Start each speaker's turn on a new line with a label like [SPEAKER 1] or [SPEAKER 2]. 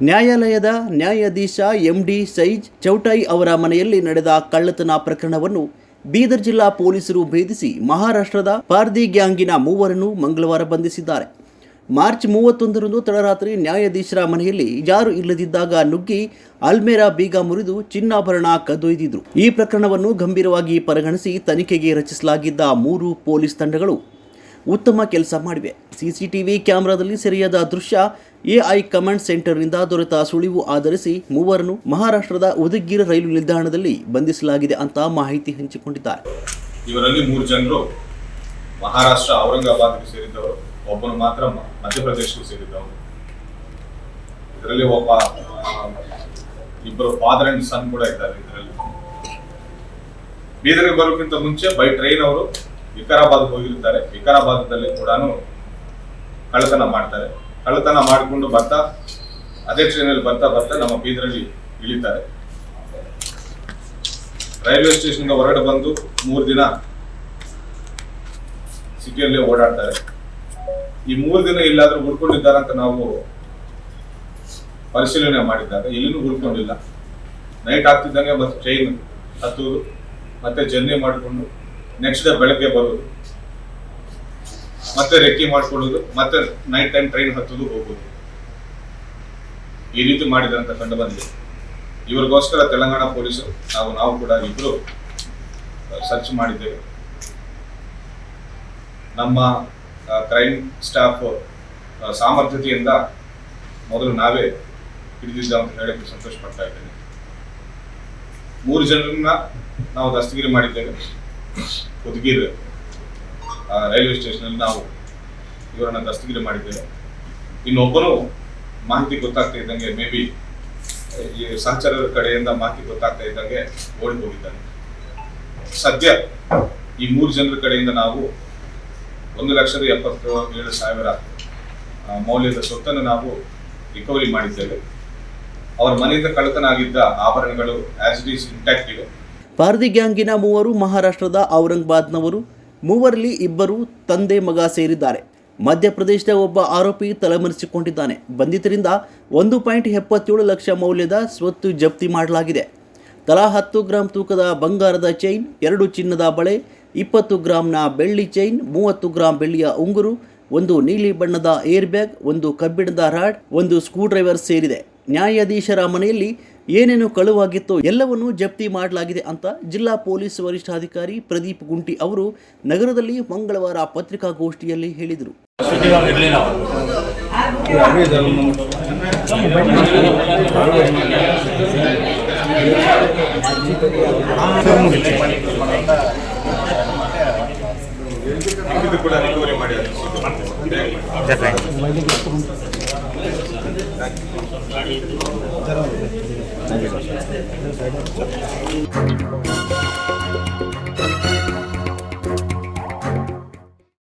[SPEAKER 1] ನ್ಯಾಯಾಲಯದ ನ್ಯಾಯಾಧೀಶ MD size ಚೌಟಾಯಿ ಅವರ ಮನೆಯಲ್ಲಿ ನಡೆದ ಕಳ್ಳತನ ಪ್ರಕರಣವನ್ನು ಬೀದರ್ ಜಿಲ್ಲಾ ಪೊಲೀಸರು ಭೇದಿಸಿ ಮಹಾರಾಷ್ಟ್ರದ ಪಾರ್ದಿ ಗ್ಯಾಂಗಿನ ಮೂವರನ್ನು ಮಂಗಳವಾರ ಬಂಧಿಸಿದ್ದಾರೆ. ಮಾರ್ಚ್ 31ರಂದು ತಡರಾತ್ರಿ ನ್ಯಾಯಾಧೀಶರ ಮನೆಯಲ್ಲಿ ಯಾರು ಇಲ್ಲದಿದ್ದಾಗ ನುಗ್ಗಿ ಅಲ್ಮೇರಾ ಬೀಗ ಮುರಿದು ಚಿನ್ನಾಭರಣ ಕದ್ದೊಯ್ದಿದ್ರು. ಈ ಪ್ರಕರಣವನ್ನು ಗಂಭೀರವಾಗಿ ಪರಿಗಣಿಸಿ ತನಿಖೆಗೆ ರಚಿಸಲಾಗಿದ್ದ 3 ಪೊಲೀಸ್ ತಂಡಗಳು ಉತ್ತಮ ಕೆಲಸ ಮಾಡಿವೆ. ಸಿಸಿಟಿವಿ ಕ್ಯಾಮೆರಾದಲ್ಲಿ ಸೆರೆಯಾದ ದೃಶ್ಯ ಎಐ ಕಮಾಂಡ್ ಸೆಂಟರ್ನಿಂದ ದೊರೆತ ಸುಳಿವು ಆಧರಿಸಿ ಮೂವರನ್ನು ಮಹಾರಾಷ್ಟ್ರದ ಉದಗಿರ್ ರೈಲು ನಿಲ್ದಾಣದಲ್ಲಿ ಬಂಧಿಸಲಾಗಿದೆ ಅಂತ ಮಾಹಿತಿ ಹಂಚಿಕೊಂಡಿದ್ದಾರೆ.
[SPEAKER 2] ಇವರಲ್ಲಿ 3 ಜನರು ಮಹಾರಾಷ್ಟ್ರ ಔರಂಗಾಬಾದ್ಗೆ ಸೇರಿದವರು, ಒಬ್ಬನು ಮಾತ್ರ ಮಧ್ಯಪ್ರದೇಶಕ್ಕೆ ಸೇರಿದವರು. ಇದರಲ್ಲಿ ಇಬ್ಬರು ಫಾದರ್ ಅಂಡ್ ಸನ್ ಕೂಡ ಇದ್ದಾರೆ. ಇದರಲ್ಲಿ ಬೀದರ್ಗೆ ಬರೋಕ್ಕಿಂತ ಮುಂಚೆ ಬೈ ಟ್ರೈನ್ ಅವರು ವಿಕಾರಾಬಾದ್ ಹೋಗಿರ್ತಾರೆ. ವಿಕಾರಾಬಾದ್ದಲ್ಲಿ ಕೂಡ ಕಳ್ಳತನ ಮಾಡ್ತಾರೆ. ಕಳ್ಳತನ ಮಾಡಿಕೊಂಡು ಬರ್ತಾ ಅದೇ ಟ್ರೈನಲ್ಲಿ ಬರ್ತಾ ನಮ್ಮ ಬೀದರಲ್ಲಿ ಇಳಿತಾರೆ. ರೈಲ್ವೆ ಸ್ಟೇಷನ್ ಹೊರಗಡೆ ಬಂದು 3 ದಿನ ಸಿಟಿಯಲ್ಲಿ ಓಡಾಡ್ತಾರೆ. ಈ 3 ದಿನ ಎಲ್ಲಾದ್ರೂ ಉಳ್ಕೊಂಡಿದ್ದಾರೆ ಅಂತ ನಾವು ಪರಿಶೀಲನೆ ಮಾಡಿದ್ದಾಗ ಎಲ್ಲಿನೂ ಉಳ್ಕೊಂಡಿಲ್ಲ. ನೈಟ್ ಆಗ್ತಿದ್ದಂಗೆ ಮತ್ತೆ ಟ್ರೈನ್ ಹತ್ತುವುದು, ಮತ್ತೆ ಜರ್ನಿ ಮಾಡಿಕೊಂಡು ನೆಕ್ಸ್ಟ್ ಡೇ ಬೆಳಗ್ಗೆ ಬರೋದು, ಮತ್ತೆ ರೆಕ್ಕಿ ಮಾಡ್ಕೊಳ್ಳೋದು, ಮತ್ತೆ ನೈಟ್ ಟೈಮ್ ಟ್ರೈನ್ ಹತ್ತೋದು ಹೋಗೋದು, ಈ ರೀತಿ ಮಾಡಿದಂತ ಕಂಡು ಬಂದಿದೆ. ಇವ್ರಿಗೋಸ್ಕರ ತೆಲಂಗಾಣ ಪೊಲೀಸರು ನಾವು ಕೂಡ ಇಬ್ರು ಸರ್ಚ್ ಮಾಡಿದ್ದೇವೆ. ನಮ್ಮ ಕ್ರೈಮ್ ಸ್ಟಾಫ್ ಸಾಮರ್ಥ್ಯತೆಯಿಂದ ಮೊದಲು ನಾವೇ ಹಿಡಿದಿದ್ದ ಅಂತ ಹೇಳಕ್ಕೆ ಸಂತೋಷ ಪಡ್ತಾ ಇದ್ದೇನೆ. 3 ಜನರನ್ನ ನಾವು ದಸ್ತಗಿರಿ ಮಾಡಿದ್ದೇವೆ. ಉದಗಿರ್ ರೈಲ್ವೆ ಸ್ಟೇಷನಲ್ಲಿ ನಾವು ಇವರನ್ನ ದಸ್ತಗಿರಿ ಮಾಡಿದ್ದೇವೆ. ಇನ್ನೊಬ್ಬನು ಮಾಹಿತಿ ಗೊತ್ತಾಗ್ತಾ ಇದ್ದಂಗೆ, ಮೇ ಬಿ ಈ ಸಹಚರರ ಕಡೆಯಿಂದ ಮಾಹಿತಿ ಗೊತ್ತಾಗ್ತಾ ಇದ್ದಂಗೆ ಓಡಿ ಹೋಗಿದ್ದಾನೆ. ಸದ್ಯ ಈ 3 ಜನರ ಕಡೆಯಿಂದ ನಾವು 1,77,000 ಮೌಲ್ಯದ ಸ್ವತ್ತನ್ನು ನಾವು ರಿಕವರಿ ಮಾಡಿದ್ದೇವೆ. ಅವರ ಮನೆಯಿಂದ ಕಳ್ಳತನ ಆಗಿದ್ದ ಆಭರಣಗಳು ಆಸ್ ಇಟ್ ಈಸ್ ಇಂಟ್ಯಾಕ್ಟ್ ಇವೆ.
[SPEAKER 1] ಪಾರ್ದಿ ಗ್ಯಾಂಗಿನ ಮೂವರು ಮಹಾರಾಷ್ಟ್ರದ ಔರಂಗಾಬಾದ್ನವರು. ಮೂವರಲ್ಲಿ ಇಬ್ಬರು ತಂದೆ ಮಗ ಸೇರಿದ್ದಾರೆ. ಮಧ್ಯಪ್ರದೇಶದ ಒಬ್ಬ ಆರೋಪಿ ತಲೆಮರೆಸಿಕೊಂಡಿದ್ದಾನೆ. ಬಂಧಿತರಿಂದ 1.77 ಲಕ್ಷ ಮೌಲ್ಯದ ಸ್ವತ್ತು ಜಪ್ತಿ ಮಾಡಲಾಗಿದೆ. ತಲಾ 10 ಗ್ರಾಂ ತೂಕದ ಬಂಗಾರದ ಚೈನ್, 2 ಚಿನ್ನದ ಬಳೆ, 20 ಗ್ರಾಂನ ಬೆಳ್ಳಿ ಚೈನ್, 30 ಗ್ರಾಂ ಬೆಳ್ಳಿಯ ಉಂಗುರು, 1 ನೀಲಿ ಬಣ್ಣದ ಏರ್ ಬ್ಯಾಗ್, 1 ಕಬ್ಬಿಣದ ರಾಡ್, 1 ಸ್ಕ್ರೂ ಡ್ರೈವರ್ ಸೇರಿದೆ. ನ್ಯಾಯಾಧೀಶರ ಮನೆಯಲ್ಲಿ ಏನೇನು ಕಳುವಾಗಿತ್ತೋ ಎಲ್ಲವನ್ನೂ ಜಪ್ತಿ ಮಾಡಲಾಗಿದೆ ಅಂತ ಜಿಲ್ಲಾ ಪೊಲೀಸ್ ವರಿಷ್ಠಾಧಿಕಾರಿ ಪ್ರದೀಪ್ ಗುಂಟಿ ಅವರು ನಗರದಲ್ಲಿ ಮಂಗಳವಾರ ಪತ್ರಿಕಾಗೋಷ್ಠಿಯಲ್ಲಿ ಹೇಳಿದರು.
[SPEAKER 3] Thank you.